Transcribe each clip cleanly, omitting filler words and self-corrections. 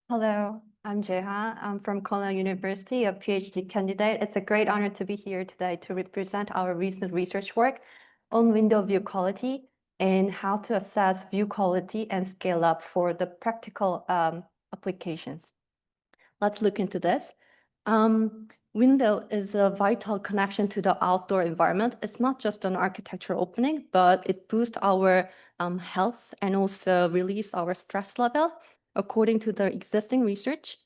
Hello, I'm Jaeha. I'm from Cornell University, a PhD candidate. It's a great honor to be here today to represent our recent research work on window view quality and how to assess view quality and scale up for the practical applications. Let's look into this. Window is a vital connection to the outdoor environment. It's not just an architectural opening, but it boosts our health and also relieves our stress level, according to the existing research.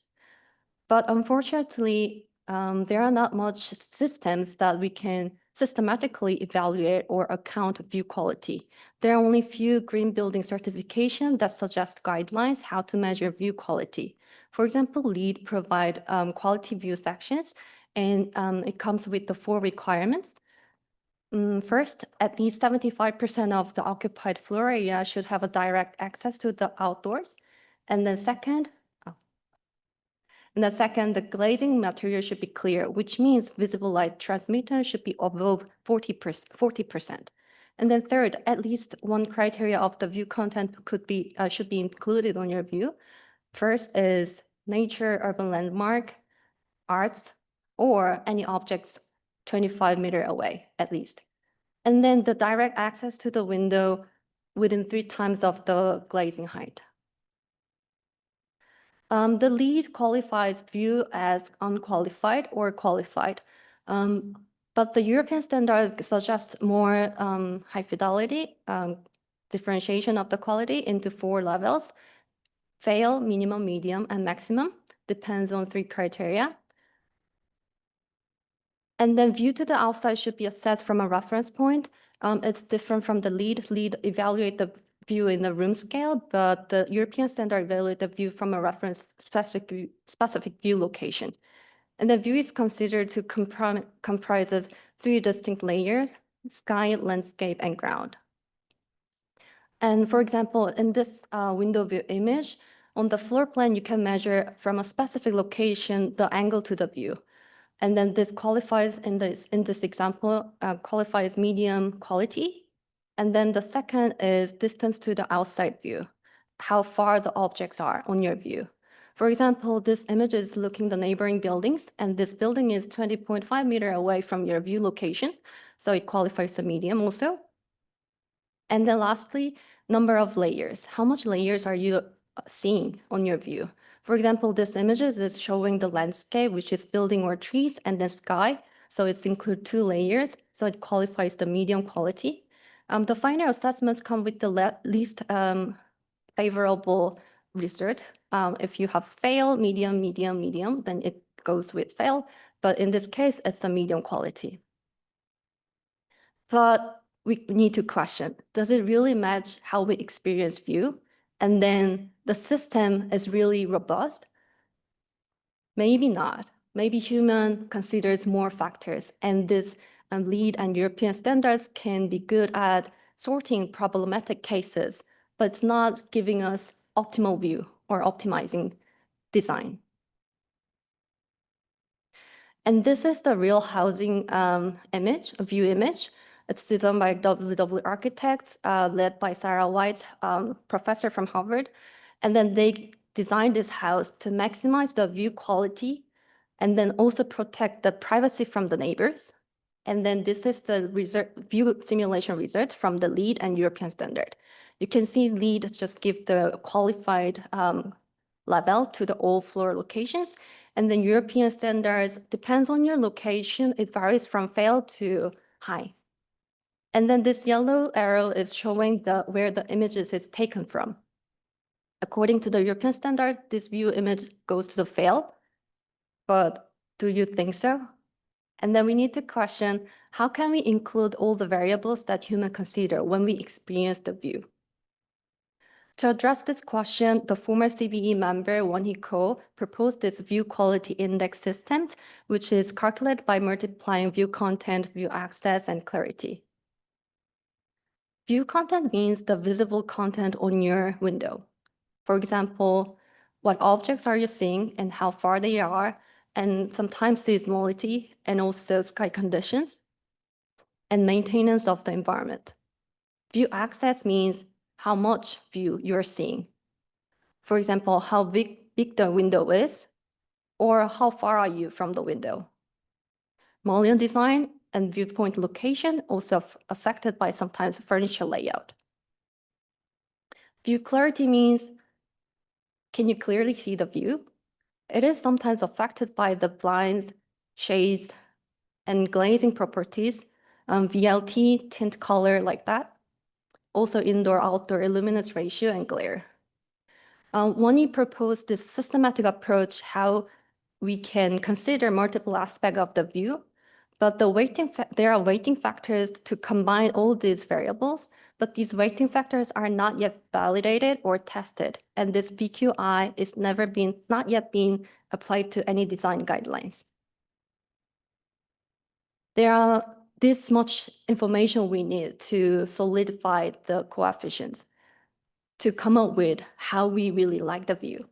But unfortunately, there are not much systems that we can systematically evaluate or account view quality. There are only few green building certifications that suggest guidelines how to measure view quality. For example, LEED provide quality view sections, and it comes with the 4 requirements. First, at least 75% of the occupied floor area should have a direct access to the outdoors. And then second, the glazing material should be clear, which means visible light transmittance should be above 40%. And then third, at least one criteria of the view content should be included on your view. First is nature, urban landmark, arts, or any objects 25 meters away, at least. And then the direct access to the window within 3 times of the glazing height. The LEED qualifies view as unqualified or qualified, but the European standards suggest more high fidelity differentiation of the quality into 4 levels: fail, minimum, medium, and maximum. Depends on 3 criteria. And then view to the outside should be assessed from a reference point. It's different from the LEED. LEED evaluate the view in the room scale, but the European standard evaluate the view from a reference specific view location. And the view is considered to comprises 3 distinct layers: sky, landscape, and ground. And for example, in this window view image, on the floor plan, you can measure from a specific location the angle to the view. And then this qualifies in this example, qualifies medium quality. And then the second is distance to the outside view, how far the objects are on your view. For example, this image is looking the neighboring buildings, and this building is 20.5 meters away from your view location. So it qualifies the medium also. And then lastly, number of layers. How much layers are you seeing on your view? For example, this image is showing the landscape, which is building or trees, and then sky. So it's include 2 layers, so it qualifies the medium quality. The final assessments come with the least favorable result. If you have fail, medium, medium, medium, then it goes with fail. But in this case, it's the medium quality. But we need to question, does it really match how we experience view? And then the system is really robust? Maybe not. Maybe human considers more factors, and this LEED and European standards can be good at sorting problematic cases, but it's not giving us optimal view or optimizing design. And this is the real housing image, a view image. It's designed by WW Architects, led by Sarah White, professor from Harvard. And then they designed this house to maximize the view quality and then also protect the privacy from the neighbors. And then this is the view simulation result from the LEED and European standard. You can see LEED just give the qualified level to the all floor locations. And then European standards depends on your location. It varies from fail to high. And then this yellow arrow is showing where the images is taken from. According to the European standard, this view image goes to the fail. But do you think so? And then we need to question, how can we include all the variables that humans consider when we experience the view? To address this question, the former CBE member Won-hee Ko proposed this view quality index system, which is calculated by multiplying view content, view access, and clarity. View content means the visible content on your window. For example, what objects are you seeing and how far they are, and sometimes seasonality and also sky conditions, and maintenance of the environment. View access means how much view you're seeing. For example, how big the window is, or how far are you from the window. Mullion design and viewpoint location also affected by sometimes furniture layout. View clarity means, can you clearly see the view? It is sometimes affected by the blinds, shades, and glazing properties, VLT, tint color, like that. Also indoor-outdoor illuminance ratio and glare. Wani proposed this systematic approach how we can consider multiple aspects of the view, but there are weighting factors to combine all these variables, but these weighting factors are not yet validated or tested, and this PQI is not yet been applied to any design guidelines. There are this much information we need to solidify the coefficients to come up with how we really like the view.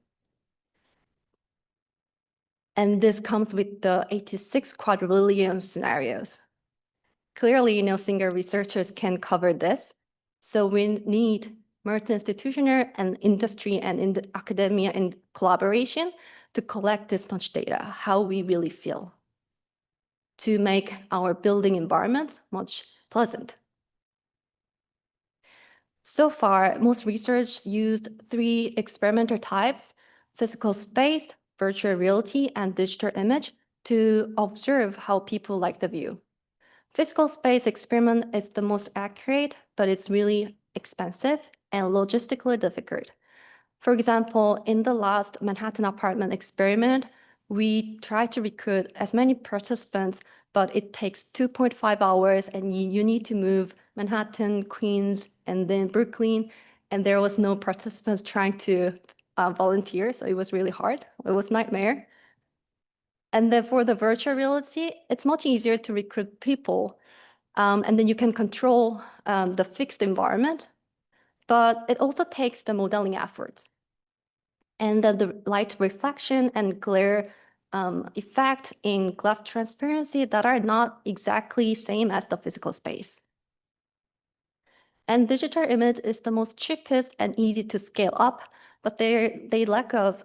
And this comes with the 86 quadrillion scenarios. Clearly, no single researchers can cover this. So we need multi-institutional and industry and in the academia in collaboration to collect this much data, how we really feel, to make our building environment much pleasant. So far, most research used 3 experimental types: physical space, virtual reality, and digital image to observe how people like the view. Physical space experiment is the most accurate, but it's really expensive and logistically difficult. For example, in the last Manhattan apartment experiment, we tried to recruit as many participants, but it takes 2.5 hours, and you need to move Manhattan, Queens, and then Brooklyn, and there was no participants trying to volunteer, so it was really hard. It was a nightmare. And then for the virtual reality, it's much easier to recruit people, and then you can control the fixed environment, but it also takes the modeling effort. And then the light reflection and glare effect in glass transparency that are not exactly same as the physical space. And digital image is the most cheapest and easy to scale up, but they lack of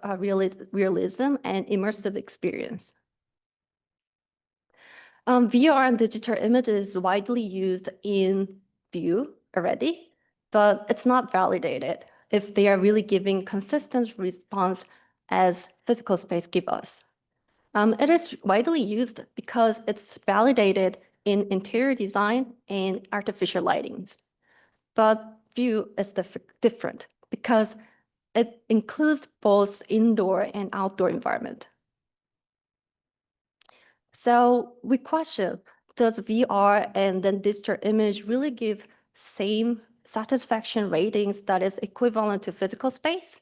realism and immersive experience. VR and digital image is widely used in View already, but it's not validated if they are really giving consistent response as physical space give us. It is widely used because it's validated in interior design and artificial lightings. But View is different because it includes both indoor and outdoor environment. So we question, does VR and then digital image really give same satisfaction ratings that is equivalent to physical space?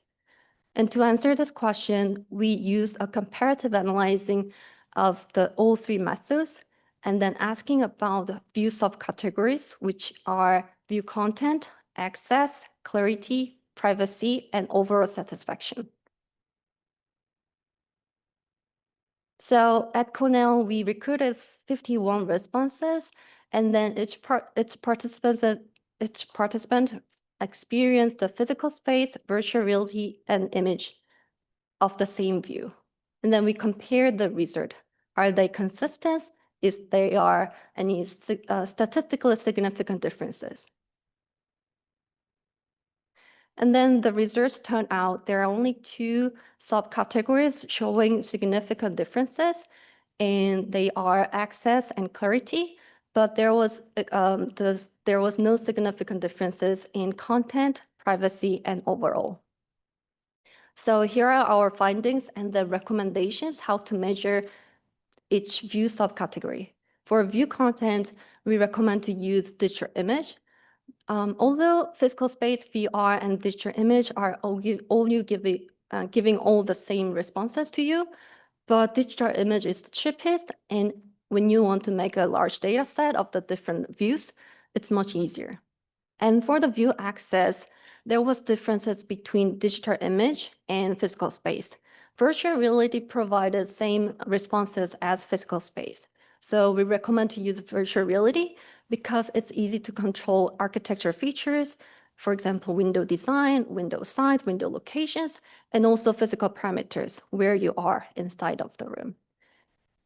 And to answer this question, we use a comparative analyzing of all 3 methods, and then asking about view subcategories, which are view content, access, clarity, privacy, and overall satisfaction. So at Cornell, we recruited 51 responses, and then each participant experienced the physical space, virtual reality, and image of the same view. And then we compared the result. Are they consistent? If there are any statistically significant differences. And then the results turn out there are only 2 subcategories showing significant differences, and they are access and clarity, but there was no significant differences in content, privacy, and overall. So here are our findings and the recommendations how to measure each view subcategory. For view content, we recommend to use digital image. Although physical space, VR, and digital image are giving all the same responses to you, but digital image is the cheapest, and when you want to make a large data set of the different views, it's much easier. And for the view access, there was differences between digital image and physical space. Virtual reality provided same responses as physical space. So we recommend to use virtual reality because it's easy to control architecture features, For example, window design, window size, window locations, and also physical parameters, where you are inside of the room.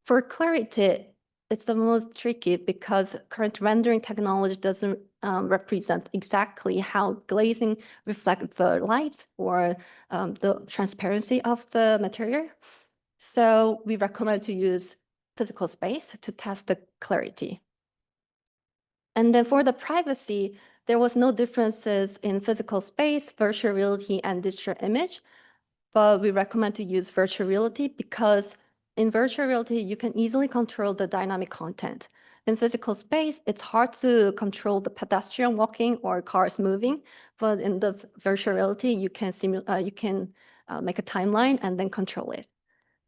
For clarity, it's the most tricky because current rendering technology doesn't represent exactly how glazing reflects the light or the transparency of the material. So we recommend to use physical space to test the clarity. And then for the privacy, there was no differences in physical space, virtual reality, and digital image. But we recommend to use virtual reality because in virtual reality, you can easily control the dynamic content. In physical space, it's hard to control the pedestrian walking or cars moving, but in the virtual reality, you can make a timeline and then control it.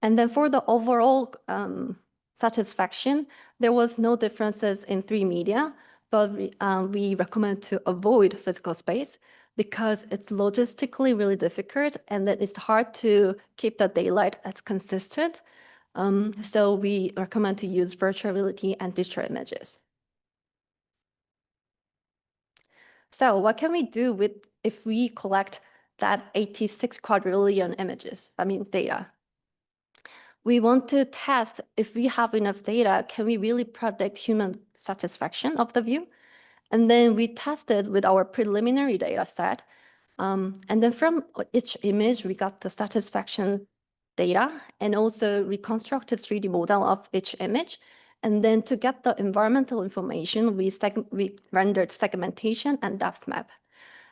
And then for the overall satisfaction, there was no differences in three media, but we recommend to avoid physical space because it's logistically really difficult and that it's hard to keep the daylight as consistent. So we recommend to use virtual reality and digital images. So what can we do if we collect that 86 quadrillion data? We want to test if we have enough data, can we really predict human satisfaction of the view? And then we tested with our preliminary data set. And then from each image, we got the satisfaction data and also reconstructed 3D model of each image. And then to get the environmental information, we rendered segmentation and depth map,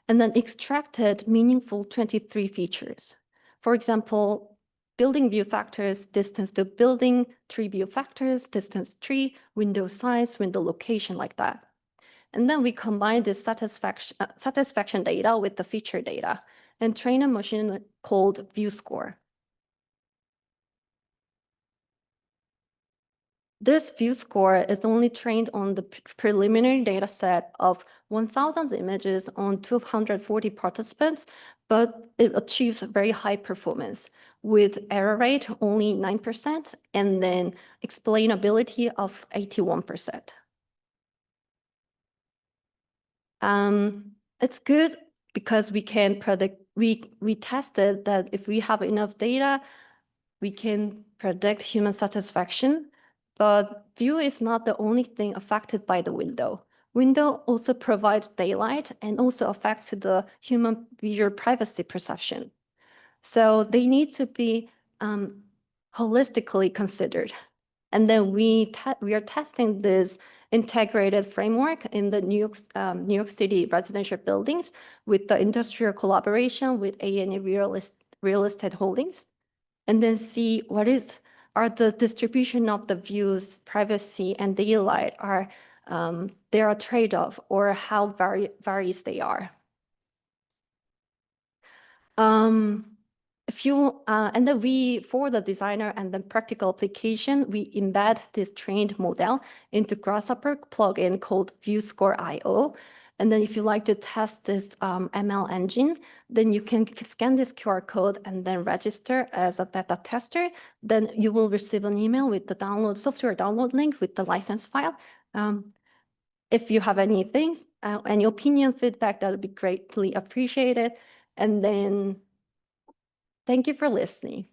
and then extracted meaningful 23 features. For example, building view factors, distance to building, tree view factors, distance tree, window size, window location, like that. And then we combine this satisfaction data with the feature data and train a machine called view score. This view score is only trained on the preliminary data set of 1,000 images on 240 participants, but it achieves very high performance with error rate only 9% and then explainability of 81%. It's good because we can predict, we tested that if we have enough data, we can predict human satisfaction, but view is not the only thing affected by the window. Window also provides daylight and also affects the human visual privacy perception. So they need to be holistically considered. And then we are testing this integrated framework in the New York City residential buildings with the industrial collaboration with A&E Real Estate Holdings, and then see are the distribution of the views, privacy, and daylight are there a trade-off or how various they are. And then for the designer and the practical application, we embed this trained model into Grasshopper plugin called ViewScore.io. And then if you like to test this ML engine, then you can scan this QR code and then register as a beta tester. Then you will receive an email with the software download link with the license file. If you have anything, any opinion, feedback, that would be greatly appreciated. And then thank you for listening.